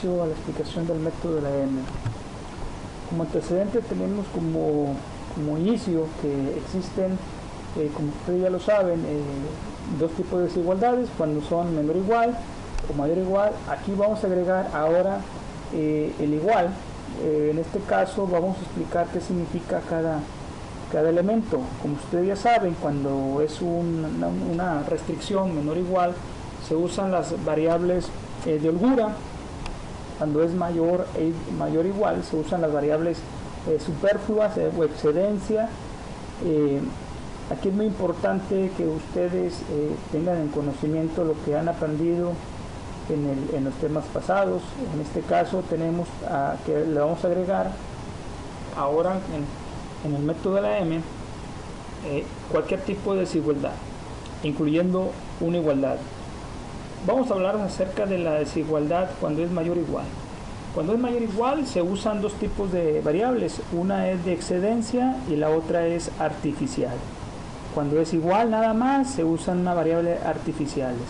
inicio a la explicación del método de la M. Como antecedente tenemos como inicio que existen, como ustedes ya lo saben, dos tipos de desigualdades cuando son menor o igual o mayor o igual. Aquí vamos a agregar ahora el igual. En este caso vamos a explicar qué significa cada elemento. Como ustedes ya saben, cuando es una restricción menor o igual, se usan las variables de holgura. Cuando es mayor o igual, se usan las variables superfluas o excedencia. Aquí es muy importante que ustedes tengan en conocimiento lo que han aprendido en los temas pasados. En este caso tenemos que le vamos a agregar ahora en el método de la M cualquier tipo de desigualdad, incluyendo una igualdad. Vamos a hablar acerca de la desigualdad cuando es mayor o igual. Cuando es mayor o igual se usan dos tipos de variables, una es de excedencia y la otra es artificial. Cuando es igual nada más se usan una variable artificiales.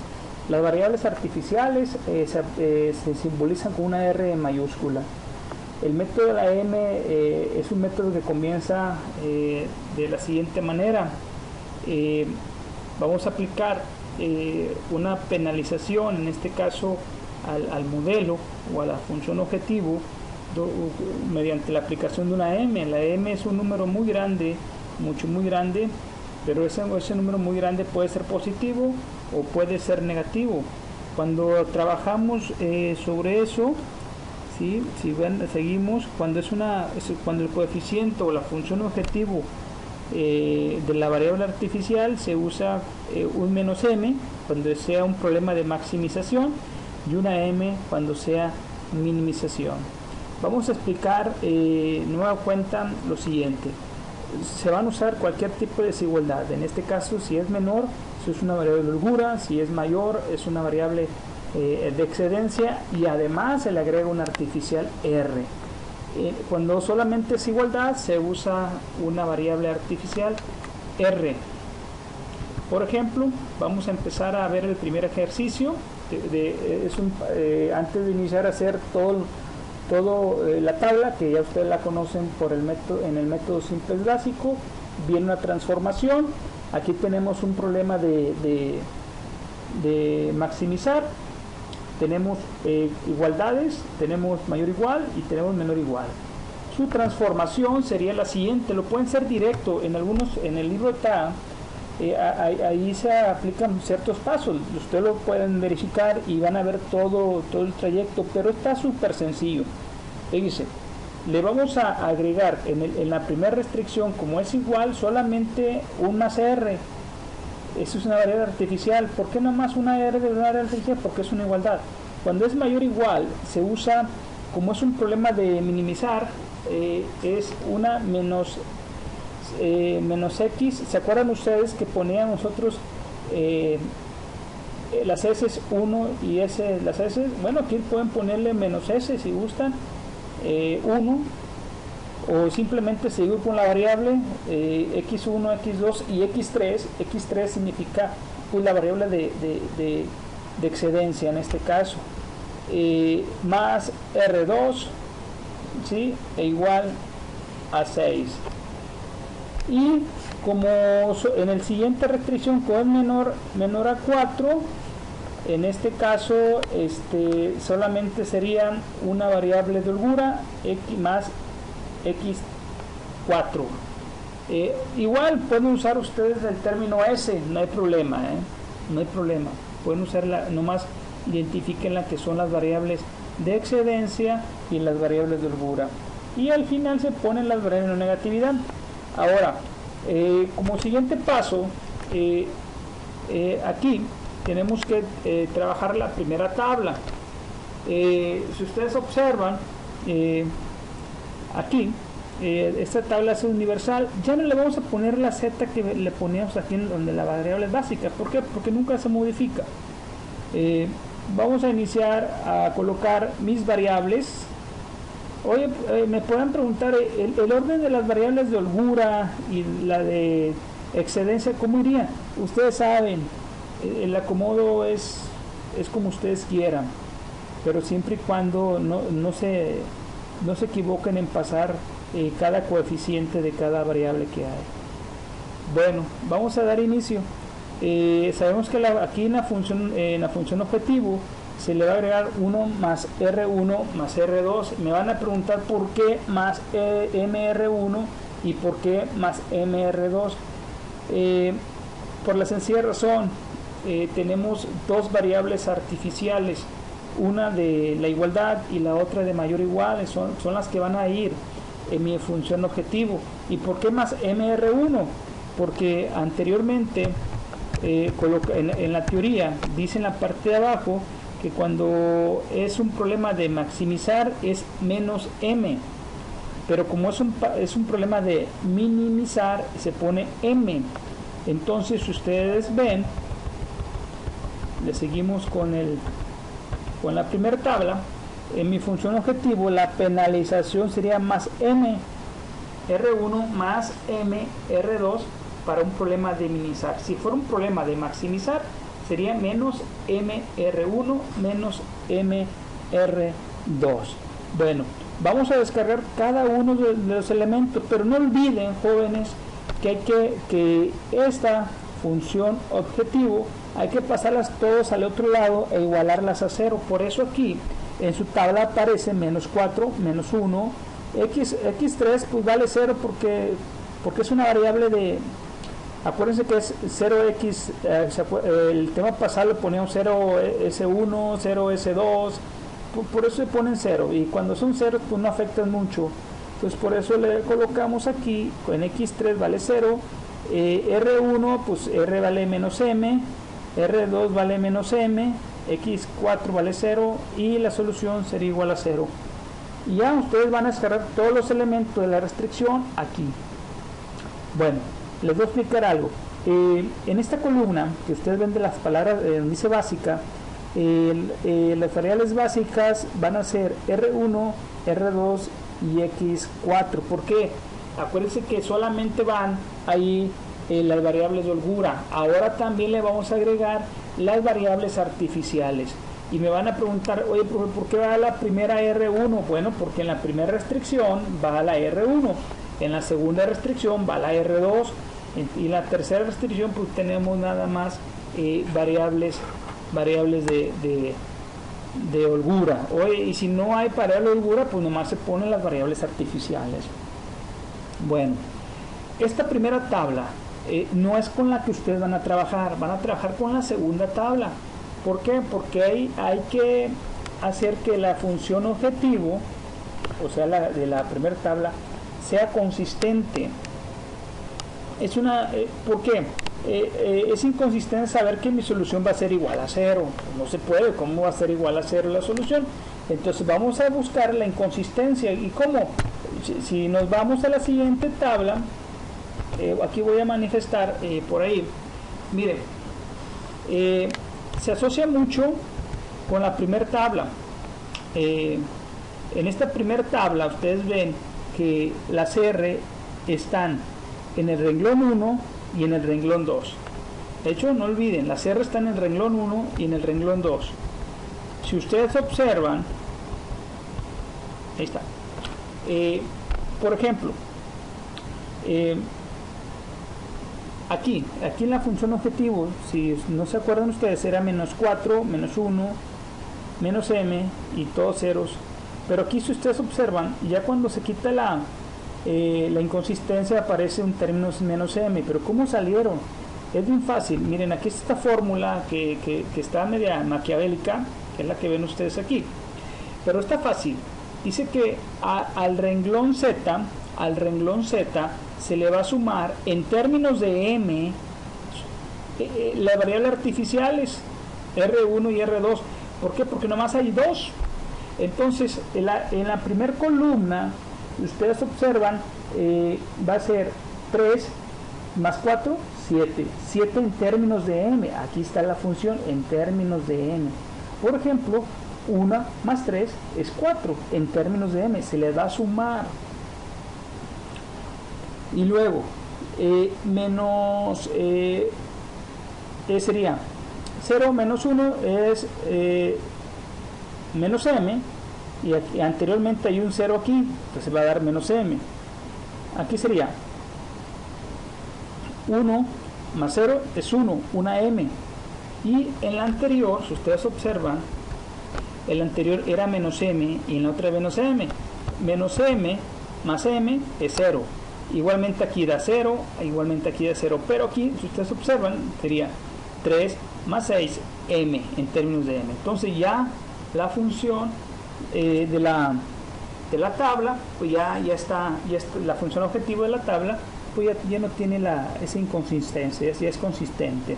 Las variables artificiales se simbolizan con una R mayúscula. El método de la M es un método que comienza de la siguiente manera. Vamos a aplicar una penalización, en este caso al modelo o a la función objetivo mediante la aplicación de una M. La M es un número muy grande, muy grande, pero ese número muy grande puede ser positivo o puede ser negativo. Cuando trabajamos sobre eso, ¿sí? Si ven, seguimos, cuando el coeficiente o la función objetivo de la variable artificial se usa un menos m cuando sea un problema de maximización y una m cuando sea minimización. Vamos a explicar nueva cuenta lo siguiente. Se van a usar cualquier tipo de desigualdad. En este caso, si es menor, es una variable de holgura; si es mayor, es una variable de excedencia, y además se le agrega una artificial r. Cuando solamente es igualdad, se usa una variable artificial r. Por ejemplo, vamos a empezar a ver el primer ejercicio. Antes de iniciar a hacer la tabla, que ya ustedes la conocen en el método simple básico, viene una transformación. Aquí tenemos un problema de maximizar. Tenemos igualdades, tenemos mayor igual y tenemos menor igual. Su transformación sería la siguiente. Lo pueden ser directo. En el libro está, ahí se aplican ciertos pasos. Ustedes lo pueden verificar y van a ver todo el trayecto, pero está súper sencillo. Fíjense, le vamos a agregar en la primera restricción, como es igual, solamente un más r. Eso es una variable artificial. ¿Por qué no más una r de una variable artificial? Porque es una igualdad. Cuando es mayor o igual, se usa, como es un problema de minimizar, es una menos x. ¿Se acuerdan ustedes que ponían nosotros las s 1 y s las s? Bueno, aquí pueden ponerle menos s si gustan, 1, o simplemente seguir con la variable x1, x2 y x3. x3 significa pues la variable de excedencia en este caso, más r2, ¿sí? E igual a 6. Y como en el siguiente restricción, como es menor a 4, en este caso solamente sería una variable de holgura, x más x4. Igual pueden usar ustedes el término s, no hay problema, no hay problema. Pueden usarla, nomás identifiquen la que son las variables de excedencia y las variables de holgura. Y al final se ponen las variables de negatividad. Ahora, como siguiente paso, aquí tenemos que trabajar la primera tabla. Si ustedes observan, aquí esta tabla es universal. Ya no le vamos a poner la z que le poníamos aquí donde la variable es básica. ¿Por qué? Porque nunca se modifica. Vamos a iniciar a colocar mis variables. Oye, me pueden preguntar el orden de las variables de holgura y la de excedencia, ¿cómo iría? Ustedes saben, el acomodo es como ustedes quieran. pero siempre y cuando no se equivoquen en pasar cada coeficiente de cada variable que hay. Bueno, vamos a dar inicio. Sabemos que aquí en la función objetivo se le va a agregar 1 más R1 más R2. Me van a preguntar por qué más MR1 y por qué más MR2. Por la sencilla razón, tenemos dos variables artificiales, una de la igualdad y la otra de mayor o igual, son las que van a ir en mi función objetivo. ¿Y por qué más MR1? Porque anteriormente en la teoría dice en la parte de abajo que cuando es un problema de maximizar es menos M, pero como es un problema de minimizar se pone M. Entonces, si ustedes ven, le seguimos con la primera tabla. En mi función objetivo la penalización sería más M R1 más M R2 para un problema de minimizar. Si fuera un problema de maximizar sería menos M R1 menos M R2. Bueno, vamos a descargar cada uno de los elementos, pero no olviden, jóvenes, que esta función objetivo hay que pasarlas todos al otro lado e igualarlas a 0. Por eso aquí en su tabla aparece menos 4, menos 1, x3 pues vale 0 porque es una variable de, acuérdense que es 0x, el tema pasado le poníamos 0s1, 0s2, por eso se ponen 0, y cuando son 0 pues no afectan mucho. Entonces por eso le colocamos aquí, en x3 vale 0, R1 pues R vale menos M, R2 vale menos M, x4 vale 0 y la solución sería igual a 0. Y ya ustedes van a descargar todos los elementos de la restricción aquí. Bueno, les voy a explicar algo. En esta columna que ustedes ven de las palabras donde dice básica, las variables básicas van a ser R1, R2 y x4. ¿Por qué? Acuérdense que solamente van ahí las variables de holgura. Ahora también le vamos a agregar las variables artificiales. Y me van a preguntar, oye, profe, ¿por qué va la primera R1? Bueno, porque en la primera restricción va la R1, en la segunda restricción va la R2, y en la tercera restricción pues tenemos nada más variables de holgura. Oye, y si no hay variable de holgura, pues nomás se ponen las variables artificiales. Bueno, esta primera tabla no es con la que ustedes van a trabajar con la segunda tabla. ¿Por qué? Porque hay que hacer que la función objetivo, o sea, de la primera tabla, sea consistente. ¿Por qué? Es inconsistente saber que mi solución va a ser igual a 0. No se puede. ¿Cómo va a ser igual a 0 la solución? Entonces vamos a buscar la inconsistencia. ¿Y cómo? Si nos vamos a la siguiente tabla, aquí voy a manifestar por ahí. Miren, se asocia mucho con la primera tabla. En esta primera tabla ustedes ven que las R están en el renglón 1 y en el renglón 2. De hecho, no olviden, las R están en el renglón 1 y en el renglón 2. Si ustedes observan, ahí está. Por ejemplo, aquí en la función objetivo, si no se acuerdan ustedes, era menos 4, menos 1, menos M y todos ceros. Pero aquí, si ustedes observan, ya cuando se quita la inconsistencia aparece un término menos M. Pero ¿cómo salieron? Es bien fácil. Miren, aquí está esta fórmula que está media maquiavélica, que es la que ven ustedes aquí. Pero está fácil. Dice que al renglón Z se le va a sumar en términos de M las variables artificiales R1 y R2. ¿Por qué? Porque nomás hay dos. Entonces en la primera columna ustedes observan va a ser 3 más 4, 7 en términos de M. Aquí está la función en términos de M. Por ejemplo, 1 más 3 es 4 en términos de M, se le va a sumar. Y luego menos sería 0 menos 1 es menos m, y aquí, anteriormente hay un 0 aquí, entonces va a dar menos m. Aquí sería 1 más 0 es 1, una m. Y en la anterior, si ustedes observan, el anterior era menos m y en la otra menos m. Menos m más m es 0. Igualmente aquí da 0, igualmente aquí da 0. Pero aquí, si ustedes observan, sería 3 más 6 m en términos de m. Entonces ya la función de la tabla, pues ya está la función objetivo de la tabla, pues ya no tiene esa inconsistencia, ya es consistente.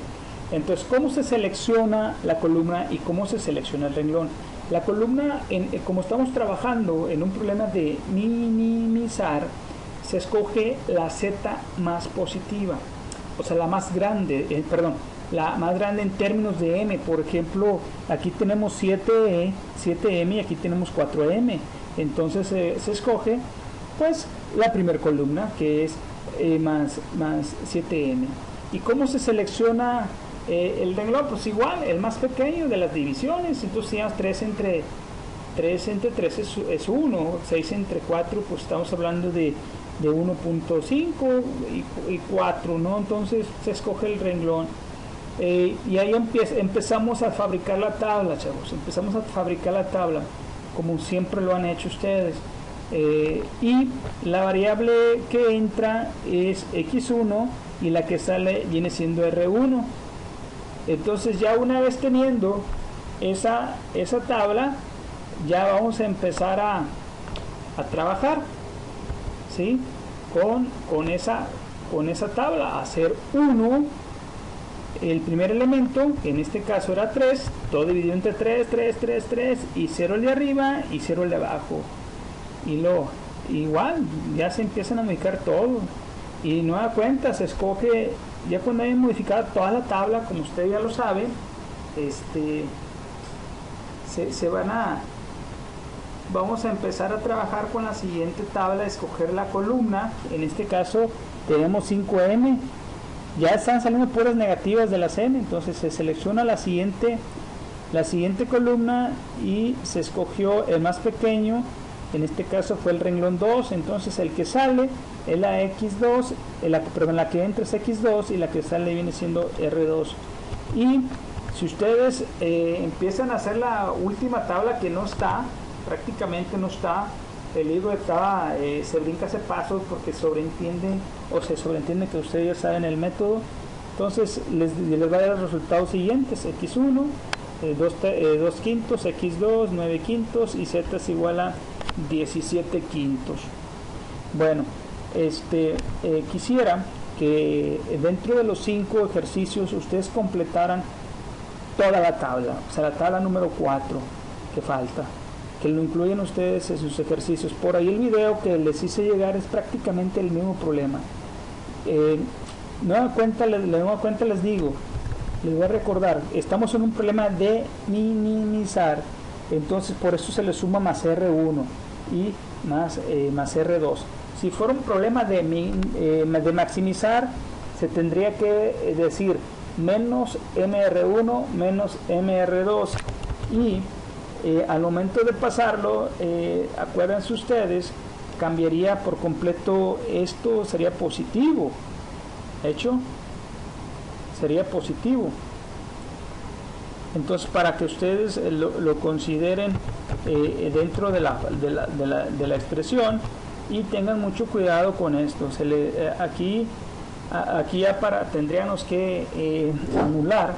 Entonces, ¿cómo se selecciona la columna y cómo se selecciona el renglón? La columna, como estamos trabajando en un problema de minimizar, se escoge la z más positiva, o sea, la más grande, la más grande en términos de m. Por ejemplo, aquí tenemos 7m y aquí tenemos 4m. Entonces se escoge pues la primera columna, que es más 7m. ¿Y cómo se selecciona el renglón? Pues igual, el más pequeño de las divisiones. Entonces ya 3 entre 3 es 1, 6 entre 4, pues estamos hablando de 1.5 y 4, ¿no? Entonces se escoge el renglón. Y ahí empezamos a fabricar la tabla, chavos. Empezamos a fabricar la tabla como siempre lo han hecho ustedes. Y la variable que entra es x1 y la que sale viene siendo r1. Entonces ya una vez teniendo esa tabla, ya vamos a empezar a trabajar, ¿sí? con esa tabla, a hacer 1, el primer elemento, que en este caso era 3, todo dividido entre 3, 3, 3, 3, y 0 el de arriba y 0 el de abajo. Y igual, ya se empiezan a modificar todo. Y nueva cuenta, se escoge, ya cuando hayan modificado toda la tabla, como ustedes ya lo saben, vamos a empezar a trabajar con la siguiente tabla, escoger la columna. En este caso tenemos 5m, ya están saliendo puras negativas de las n, entonces se selecciona la siguiente columna y se escogió el más pequeño. En este caso fue el renglón 2, entonces el que sale es la x2, la que entra es x2 y la que sale viene siendo r2. Y si ustedes empiezan a hacer la última tabla, que no está, prácticamente no está, el libro se brinca ese paso porque se sobreentiende que ustedes ya saben el método. Entonces les va a dar los resultados siguientes: x1, 2 quintos, x2, 9 quintos y z es igual a 17 quintos. Bueno, quisiera que dentro de los 5 ejercicios ustedes completaran toda la tabla, o sea, la tabla número 4 que falta, que lo incluyen ustedes en sus ejercicios. Por ahí el video que les hice llegar es prácticamente el mismo problema. Nueva cuenta les digo, les voy a recordar, estamos en un problema de minimizar, entonces por eso se le suma más R1 y más R2. Si fuera un problema de maximizar, se tendría que decir menos MR1 menos MR2, y al momento de pasarlo, acuérdense ustedes, cambiaría por completo, esto sería positivo, hecho, sería positivo. Entonces, para que ustedes lo consideren dentro de la expresión y tengan mucho cuidado con esto. Aquí ya tendríamos que anular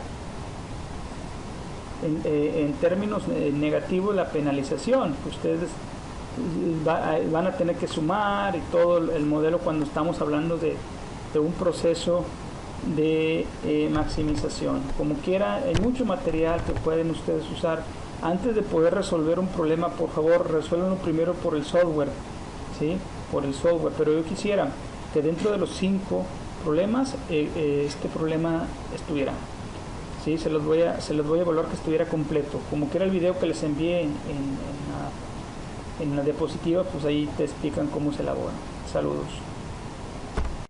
en términos negativos la penalización. Ustedes van a tener que sumar y todo el modelo cuando estamos hablando de un proceso de maximización. Como quiera, hay mucho material que pueden ustedes usar. Antes de poder resolver un problema, por favor, resuélvanlo primero por el software, ¿sí? Por el software. Pero yo quisiera que dentro de los 5 problemas, este problema estuviera, ¿sí? Se los voy a evaluar que estuviera completo. Como quiera, el video que les envié en la diapositiva, pues ahí te explican cómo se elabora. Saludos.